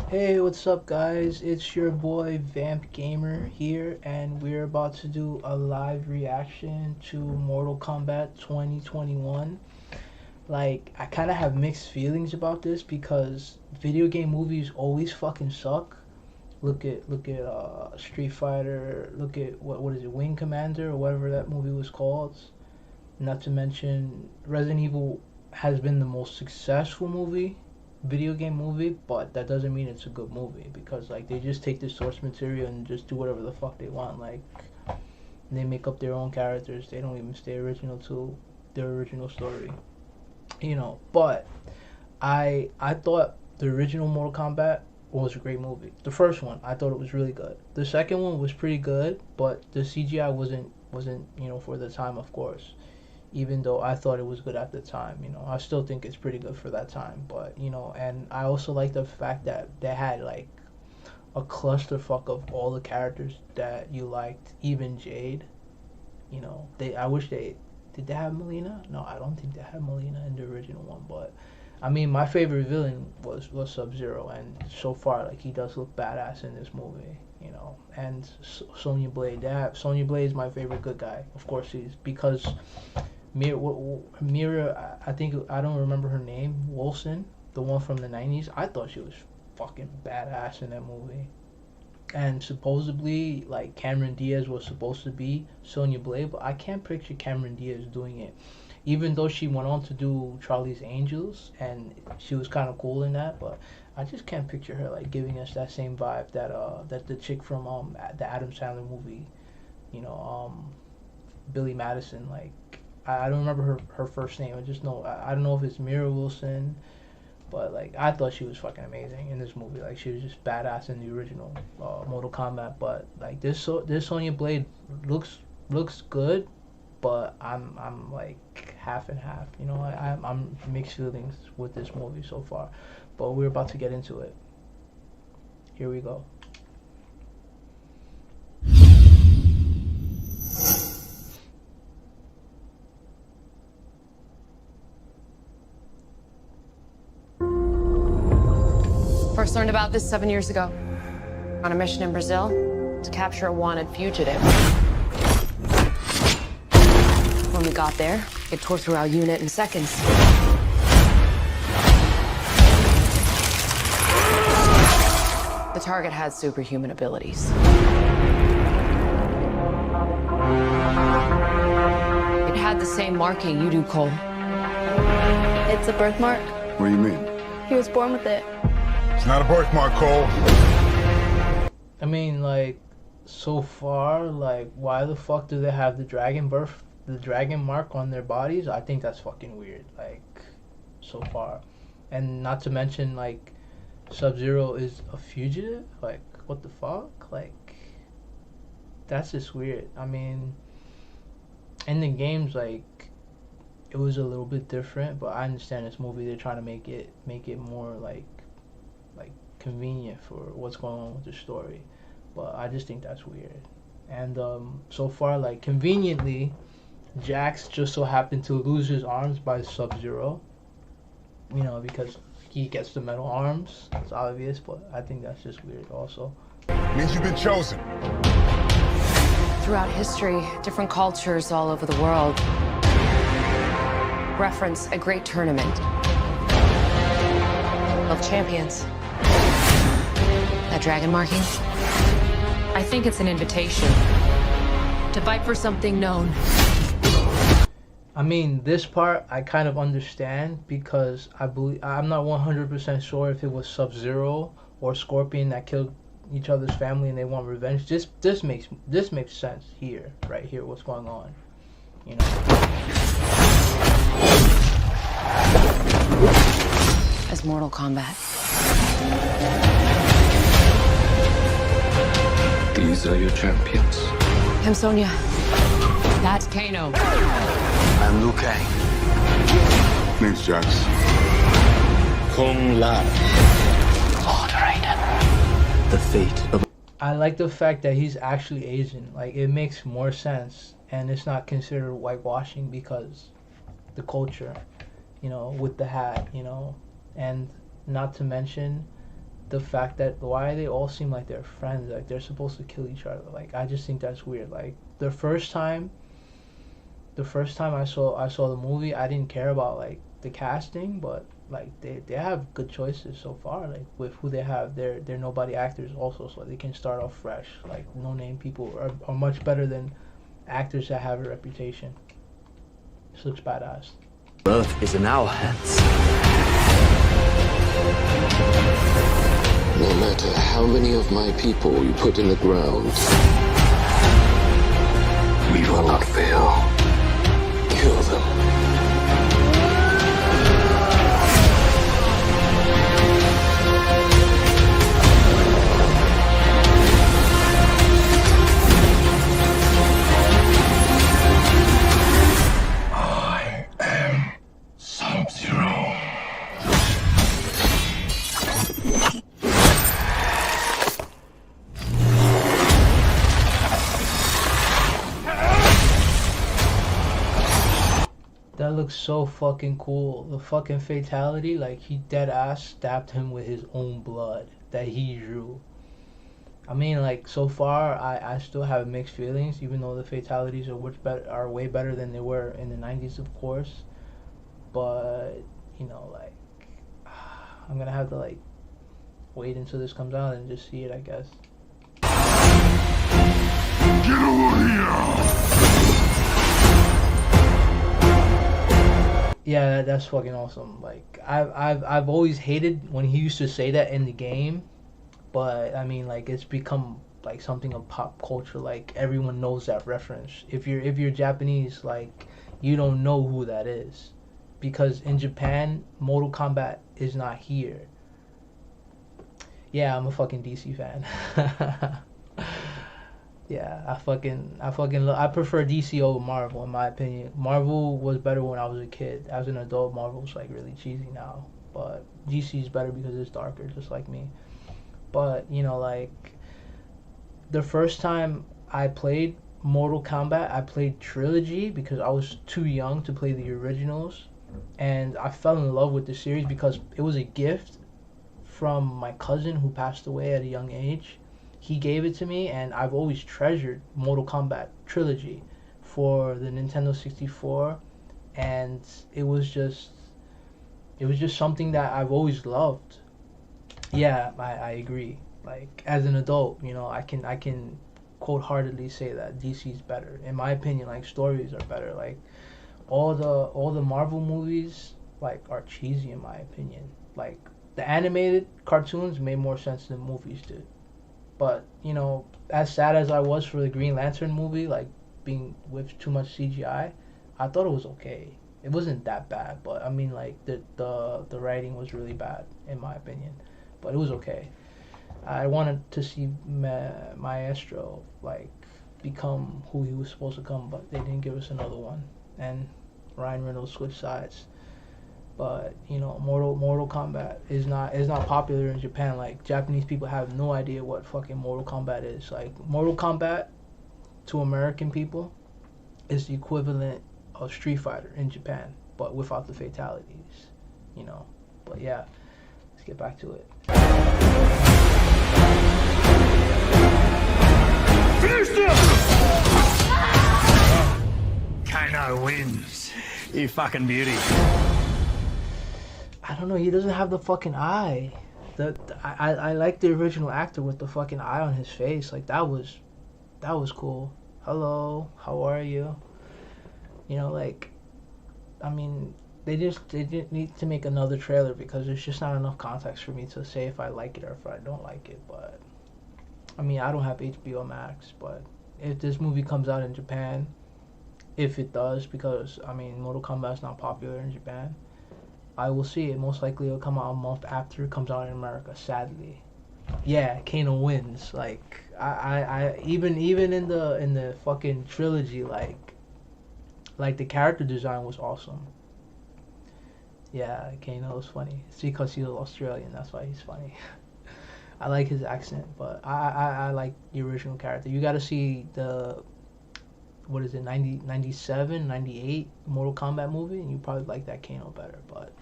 Hey, what's up, guys? It's your boy Vamp Gamer here, and we're about to do a live reaction to Mortal Kombat 2021. Like, I kind of have mixed feelings about this because video game movies always fucking suck. Look at Street Fighter. Look at what is it, Wing Commander or whatever that movie was called. Not to mention Resident Evil has been the most successful video game movie, but that doesn't mean it's a good movie because like they just take the source material and just do whatever the fuck they want. Like they make up their own characters. They don't even stay original to their original story. But I thought the original Mortal Kombat was a great movie. The first one, I thought it was really good. The second one was pretty good, but the CGI wasn't for the time, of course. Even though I thought it was good at the time, I still think it's pretty good for that time. But and I also like the fact that they had like a clusterfuck of all the characters that you liked, even Jade. I wish they have Melina. No, I don't think they had Melina in the original one. But I mean, my favorite villain was Sub-Zero, and so far like he does look badass in this movie. And Sonya Blade. Sonya Blade is my favorite good guy. Of course, he's because Mira, I think, I don't remember her name, Wilson, the one from the 90s. I thought she was fucking badass in that movie. And supposedly, like, Cameron Diaz was supposed to be Sonya Blade, but I can't picture Cameron Diaz doing it. Even though she went on to do Charlie's Angels, and she was kind of cool in that, but I just can't picture her, like, giving us that same vibe that the chick from the Adam Sandler movie, Billy Madison, like, I don't remember her first name. I just know, I don't know if it's Mira Wilson, but like I thought she was fucking amazing in this movie. Like she was just badass in the original Mortal Kombat. But like this Sonya Blade looks good, but I'm like half and half. I'm mixed feelings with this movie so far. But we're about to get into it. Here we go. First learned about this 7 years ago. On a mission in Brazil to capture a wanted fugitive. When we got there, it tore through our unit in seconds. The target had superhuman abilities. It had the same marking you do, Cole. It's a birthmark. What do you mean? He was born with it. It's not a birthmark, Cole. I mean, like, so far, like, why the fuck do they have the dragon mark on their bodies? I think that's fucking weird, like, so far. And not to mention, like, Sub-Zero is a fugitive? Like, what the fuck? Like, that's just weird. I mean, in the games, like, it was a little bit different, but I understand this movie, they're trying to make it more, like convenient for what's going on with the story, but I just think that's weird. And so far, like, conveniently, Jax just so happened to lose his arms by Sub-Zero, because he gets the metal arms. It's obvious, but I think that's just weird also. Means you've been chosen. Throughout history, different cultures all over the world reference a great tournament of champions. That dragon marking? I think it's an invitation to fight for something known. I mean, this part I kind of understand because I'm not 100% sure if it was Sub-Zero or Scorpion that killed each other's family and they want revenge. This makes sense here, right here, what's going on, As Mortal Kombat. These are your champions. I'm Sonya. That's Kano. I'm Liu Kang. Name's Jax. Kung Lao. Lord Raiden. The fate of... I like the fact that he's actually Asian. Like, it makes more sense, and it's not considered whitewashing because the culture, with the hat, and not to mention the fact that why they all seem like they're friends, like they're supposed to kill each other. Like I just think that's weird. Like the first time I saw the movie, I didn't care about like the casting, but like they have good choices so far. Like with who they have, they're nobody actors also, so they can start off fresh. Like no name people are much better than actors that have a reputation. This looks badass. Earth is in our hands. No matter how many of my people you put in the ground, we will not fail. Kill them. I am Sub-Zero. That looks so fucking cool. The fucking fatality, like he dead ass stabbed him with his own blood that he drew. I mean, like so far, I still have mixed feelings, even though the fatalities are way better than they were in the 90s, of course. But you know, like I'm gonna have to like wait until this comes out and just see it, I guess. Get over here! Yeah, that's fucking awesome. Like I've always hated when he used to say that in the game, but I mean like it's become like something of pop culture. Like everyone knows that reference. If you're Japanese, like you don't know who that is, because in Japan, Mortal Kombat is not here. Yeah, I'm a fucking DC fan. Yeah, I prefer DC over Marvel in my opinion. Marvel was better when I was a kid. As an adult, Marvel's like really cheesy now. But DC's better because it's darker, just like me. But you know, like the first time I played Mortal Kombat, I played Trilogy because I was too young to play the originals, and I fell in love with the series because it was a gift from my cousin who passed away at a young age. He gave it to me, and I've always treasured Mortal Kombat Trilogy for the Nintendo 64, and it was just something that I've always loved. Yeah, I agree. Like as an adult, you know, I can cold-heartedly say that DC's better. In my opinion, like stories are better. Like all the Marvel movies like are cheesy in my opinion. Like the animated cartoons made more sense than movies did. But, you know, as sad as I was for the Green Lantern movie, like, being with too much CGI, I thought it was okay. It wasn't that bad, but, I mean, like, the writing was really bad, in my opinion. But it was okay. I wanted to see Maestro, like, become who he was supposed to come, but they didn't give us another one. And Ryan Reynolds switched sides. But you know, Mortal Kombat is not popular in Japan. Like Japanese people have no idea what fucking Mortal Kombat is. Like Mortal Kombat to American people is the equivalent of Street Fighter in Japan, but without the fatalities. You know. But yeah, let's get back to it. Finish them! Kano wins. You fucking beauty. I don't know, he doesn't have the fucking eye. I like the original actor with the fucking eye on his face. Like that was cool. Hello, how are you? You know, like I mean, they didn't need to make another trailer because there's just not enough context for me to say if I like it or if I don't like it. But I mean, I don't have HBO Max, but if this movie comes out in Japan, if it does, because I mean Mortal Kombat's not popular in Japan, I will see it. Most likely it'll come out a month after it comes out in America, sadly. Yeah, Kano wins. Like I even in the fucking trilogy, like the character design was awesome. Yeah, Kano was funny. It's because he was Australian, that's why he's funny. I like his accent, but I like the original character. You gotta see the, what is it, 97, 98 Mortal Kombat movie, and you probably like that Kano better, but